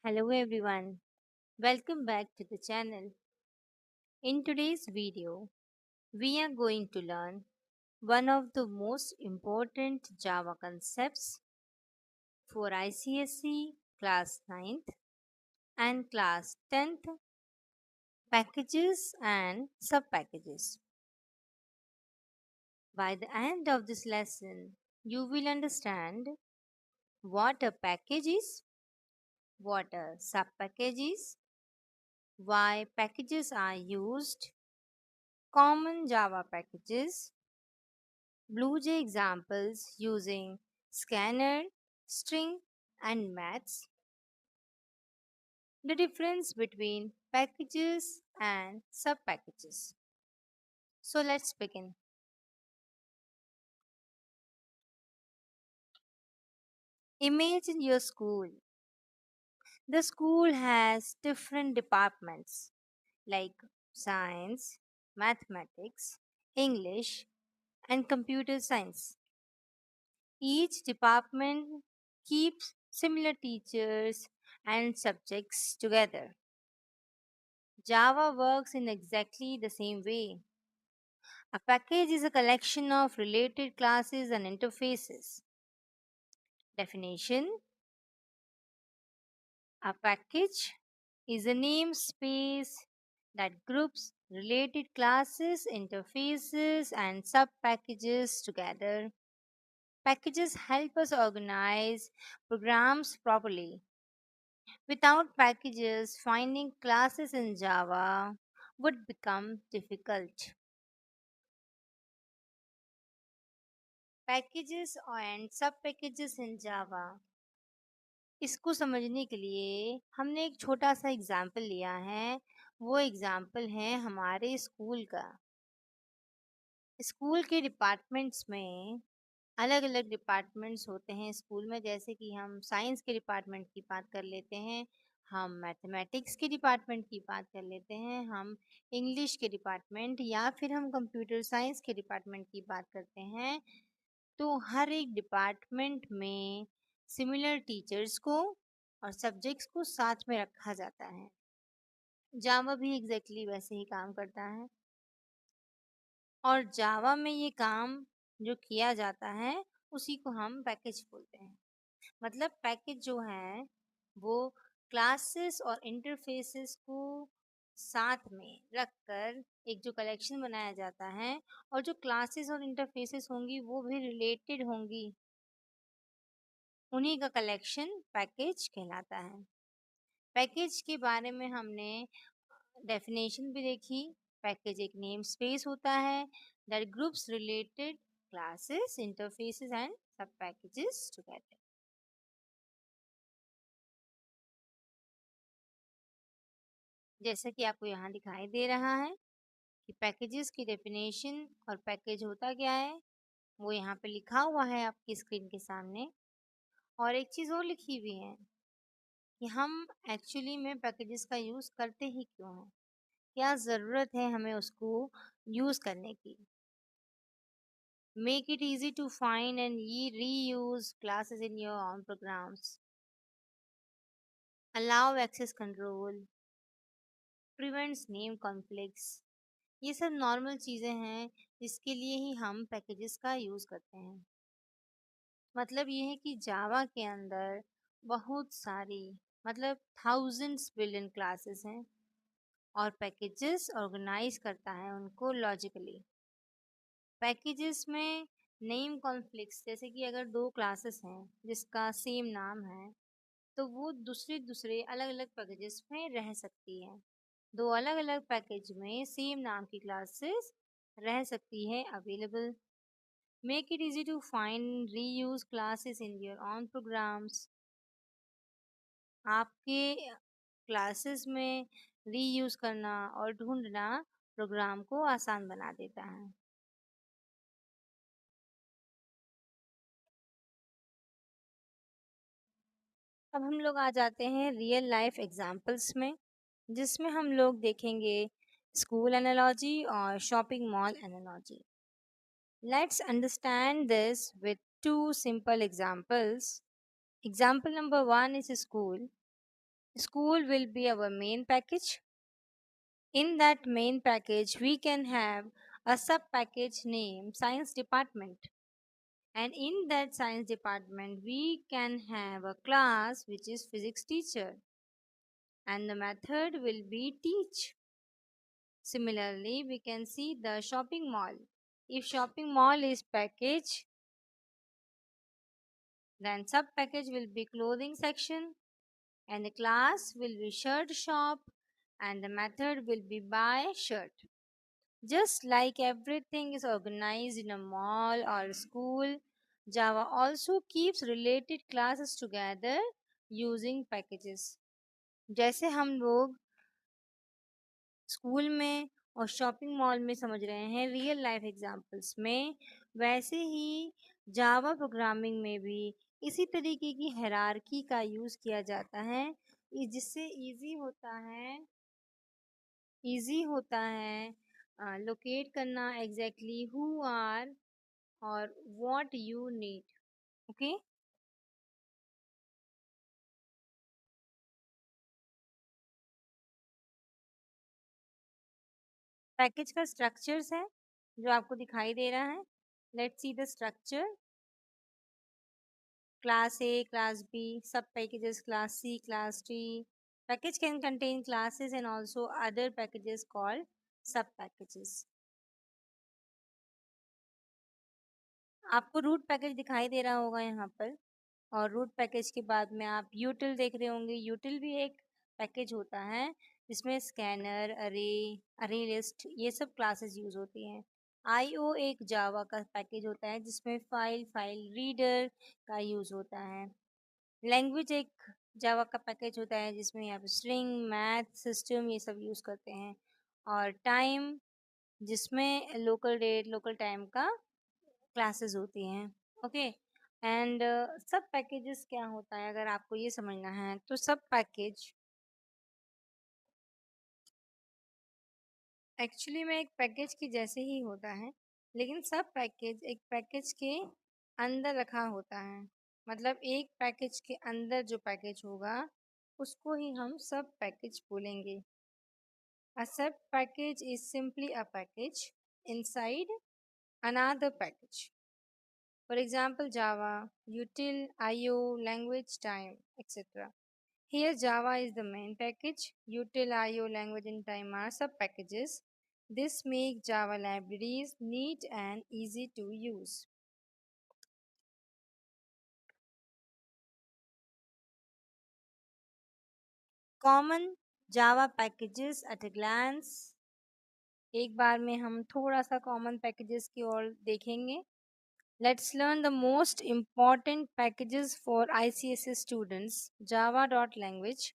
Hello everyone, welcome back to the channel. In today's video, we are going to learn one of the most important Java concepts for ICSE Class 9th and Class 10th packages and subpackages. By the end of this lesson, you will understand what a package is, what a subpackage is, why packages are used, common Java packages, BlueJ examples using scanner, string, and maths. The difference between packages and subpackages. So let's begin. Imagine your school. The school has different departments like science, mathematics, English, and computer science. Each department keeps similar teachers and subjects together. Java works in exactly the same way. A package is a collection of related classes and interfaces. Definition: a package is a namespace that groups related classes, interfaces, and subpackages together. Packages help us organize programs properly. Without packages, finding classes in Java would become difficult. Packages and सब packages इन जावा, इसको समझने के लिए हमने एक छोटा सा example लिया है। वो एग्जाम्पल है हमारे स्कूल का। स्कूल के डिपार्टमेंट्स में अलग अलग डिपार्टमेंट्स होते हैं स्कूल में, जैसे कि हम साइंस के डिपार्टमेंट की बात कर लेते हैं, हम मैथमेटिक्स के डिपार्टमेंट की बात कर लेते हैं, हम इंग्लिश के डिपार्टमेंट या फिर हम कंप्यूटर साइंस के डिपार्टमेंट की बात करते हैं। तो हर एक डिपार्टमेंट में सिमिलर टीचर्स को और सब्जेक्ट्स को साथ में रखा जाता है। जावा भी एग्जैक्टली वैसे ही काम करता है, और जावा में ये काम जो किया जाता है उसी को हम पैकेज बोलते हैं। मतलब पैकेज जो है वो क्लासेस और इंटरफेसेस को साथ में रखकर एक जो कलेक्शन बनाया जाता है, और जो क्लासेस और इंटरफेसेस होंगी वो भी रिलेटेड होंगी, उन्हीं का कलेक्शन पैकेज कहलाता है। पैकेज के बारे में हमने डेफिनेशन भी देखी। पैकेज एक नेम स्पेस होता है that groups related classes, interfaces and सब पैकेजेस टुगेदर। जैसा कि आपको यहाँ दिखाई दे रहा है कि पैकेजेस की डेफिनेशन और पैकेज होता क्या है, वो यहाँ पे लिखा हुआ है आपकी स्क्रीन के सामने। और एक चीज़ और लिखी हुई है कि हम एक्चुअली में पैकेजेस का यूज़ करते ही क्यों हैं, क्या ज़रूरत है हमें उसको यूज़ करने की। Make it easy to find and reuse classes in your own programs, allow access control, prevents name conflicts। ये सब नॉर्मल चीज़ें हैं जिसके लिए ही हम पैकेजेस का यूज़ करते हैं। मतलब ये है कि जावा के अंदर बहुत सारी, मतलब थाउजेंड्स बिलियन क्लासेस हैं, और पैकेजेस ऑर्गेनाइज करता है उनको लॉजिकली। पैकेजेस में नेम कॉन्फ्लिक्ट्स, जैसे कि अगर दो क्लासेस हैं जिसका सेम नाम है तो वो दूसरे दूसरे अलग अलग पैकेजेस में रह सकती है। दो अलग अलग पैकेज में सेम नाम की क्लासेस रह सकती है available. Make it easy to find reuse classes in your own programs. आपके क्लासेस में रीयूज करना और ढूंढना प्रोग्राम को आसान बना देता है। अब हम लोग आ जाते हैं रियल लाइफ एग्जाम्पल्स में, जिसमें हम लोग देखेंगे स्कूल एनालॉजी और shopping mall analogy. Let's understand this with two simple examples. Example number 1 is a school. School will be our main package. In that main package, we can have a sub package named Science Department. And in that science department, we can have a class which is physics teacher. And the method will be teach. Similarly, we can see the shopping mall. If shopping mall is package, then sub package will be clothing section, and the class will be shirt shop, and the method will be buy shirt. Just like everything is organized in a mall or a school, Java also keeps related classes together using packages. जैसे हम लोग school में और shopping mall में समझ रहे हैं real life examples में, वैसे ही जावा प्रोग्रामिंग में भी इसी तरीके की हायरार्की का यूज़ किया जाता है, जिससे इजी होता है लोकेट करना एग्जैक्टली हु आर और what you need. Okay. Package का स्ट्रक्चर्स है जो आपको दिखाई दे रहा है. Let's see the structure. Class A, Class B, Subpackages, Class C, Class D. Package can contain classes and also other packages called subpackages. आपको root package दिखाई दे रहा होगा यहाँ पर, और रूट पैकेज के बाद में आप यूटिल देख रहे होंगे. यूटिल भी एक पैकेज होता है जिसमें स्कैनर, अरे लिस्ट, ये सब क्लासेस यूज होती हैं. IO एक जावा का पैकेज होता है जिसमें फाइल रीडर का यूज होता है. लैंग्वेज एक जावा का पैकेज होता है जिसमें आप स्ट्रिंग, मैथ, सिस्टम ये सब यूज़ करते हैं. और टाइम जिसमें लोकल डेट, लोकल टाइम का क्लासेस होती हैं. ओके. एंड सब पैकेजेस क्या होता है अगर आपको ये समझना है तो सब पैकेज एक्चुअली में एक पैकेज की जैसे ही होता है, लेकिन सब पैकेज एक पैकेज के अंदर रखा होता है. मतलब एक पैकेज के अंदर जो पैकेज होगा उसको ही हम सब पैकेज बोलेंगे. A subpackage is simply a package inside another package. For example, Java, util, IO, language, time, etc. Here Java is the main package, util, IO, language and time are subpackages. This makes Java libraries neat and easy to use. Common Java packages at a glance. एक बार में हम थोड़ा सा common packages की ओर देखेंगे. Let's learn the most important packages for ICSE students. Java.language,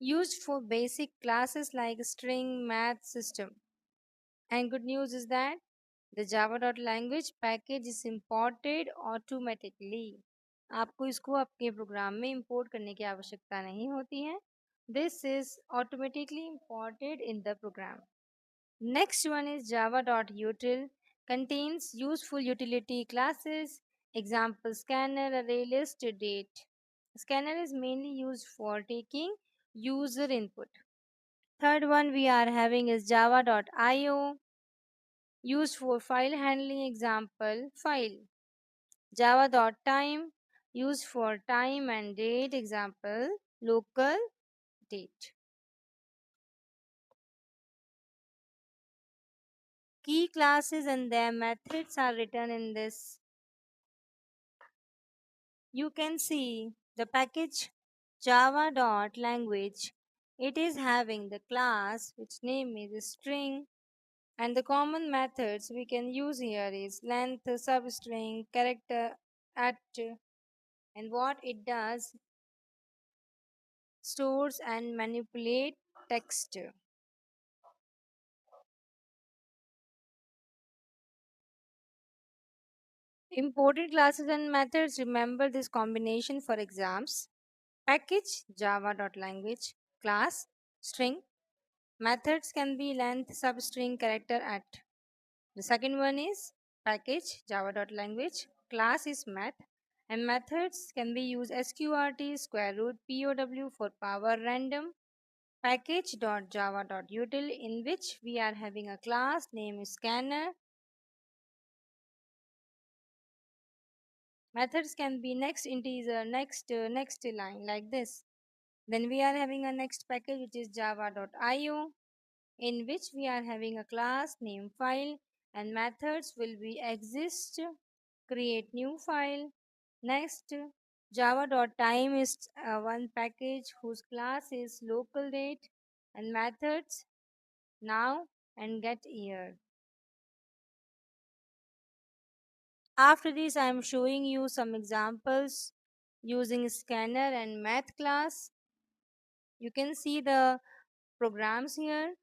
used for basic classes like string, math, system. And good news is that the Java.language package is imported automatically. आपको इसको आपके programme में import करने की आवश्यकता नहीं होती है. This is automatically imported in the program. Next one is java.util, contains useful utility classes, example scanner, array list, date. Scanner is mainly used for taking user input. Third one we are having is java.io, used for file handling, example file. Java.time, used for time and date, example local date. Key classes and their methods are written in this. You can see the package java.language. It is having the class which name is string, and the common methods we can use here is length, substring, character, at, and what it does, stores and manipulate text. Imported classes and methods, remember this combination for exams. Package java.language, class string. Methods can be length, substring, character, at. The second one is package java.language, class is math, And methods can be used sqrt, square root, pow for power random, package.java.util in which we are having a class name scanner. Methods can be next integer, next line like this. Then we are having a next package which is java.io in which we are having a class name file, and methods will be exist, create new file. Next, java.time is one package whose class is local date, and methods now and get year. After this, I am showing you some examples using scanner and math class. You can see the programs here,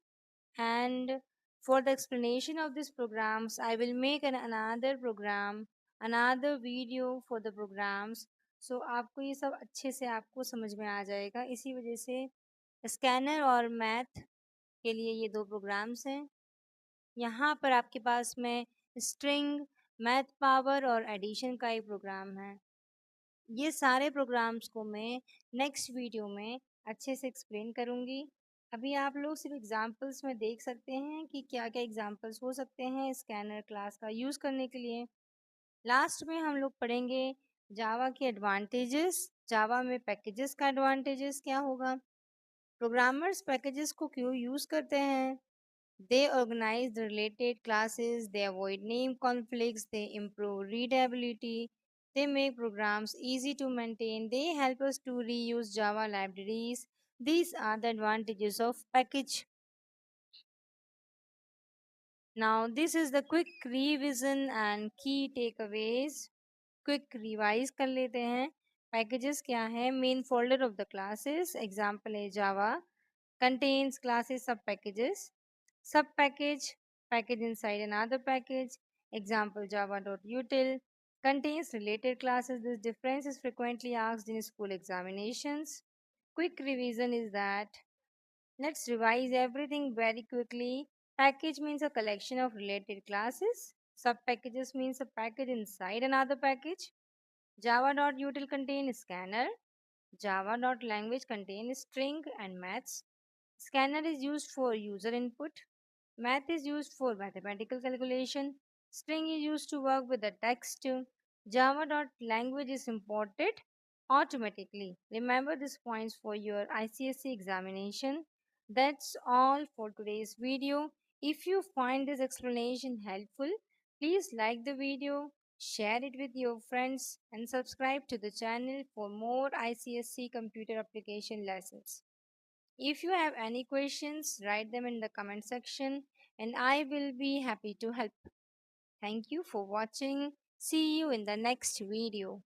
and for the explanation of these programs I will make another program, another video for the programs, so आपको ये सब अच्छे से आपको समझ में आ जाएगा। इसी वजह से स्कैनर और मैथ के लिए ये दो प्रोग्राम्स हैं। यहाँ पर आपके पास में स्ट्रिंग, मैथ पावर और एडिशन का एक प्रोग्राम है। ये सारे प्रोग्राम्स को मैं नेक्स्ट वीडियो में अच्छे से एक्सप्लेन करूँगी। अभी आप लोग सिर्फ एग्जांपल्स में देख सकते हैं कि क्या क्या एग्जांपल्स हो सकते हैं स्कैनर क्लास का यूज़ करने के लिए। लास्ट में हम लोग पढ़ेंगे जावा के एडवांटेजेस, जावा में पैकेजेस का एडवांटेजेस क्या होगा, प्रोग्रामर्स पैकेजेस को क्यों यूज़ करते हैं, they organize the related classes, they avoid name conflicts, they improve readability, they make programs easy to maintain, they help us to reuse Java libraries. These are the advantages of package. Now, this is the quick revision and key takeaways. Quick revise कर लेते हैं। Packages क्या है? Main folder of the classes. Example है Java. Contains classes subpackages. Subpackage, package inside another package. Example java.util. Contains related classes. This difference is frequently asked in school examinations. Quick revision is that let's revise everything very quickly. Package means a collection of related classes. Subpackages means a package inside another package. Java.util contains scanner. Java.language contains string and maths. Scanner is used for user input. Math is used for mathematical calculation. String is used to work with the text. Java.language is imported automatically. Remember these points for your ICSE examination. That's all for today's video. If you find this explanation helpful, please like the video, share it with your friends, and subscribe to the channel for more ICSE computer application lessons. If you have any questions, write them in the comment section and I will be happy to help. Thank you for watching. See you in the next video.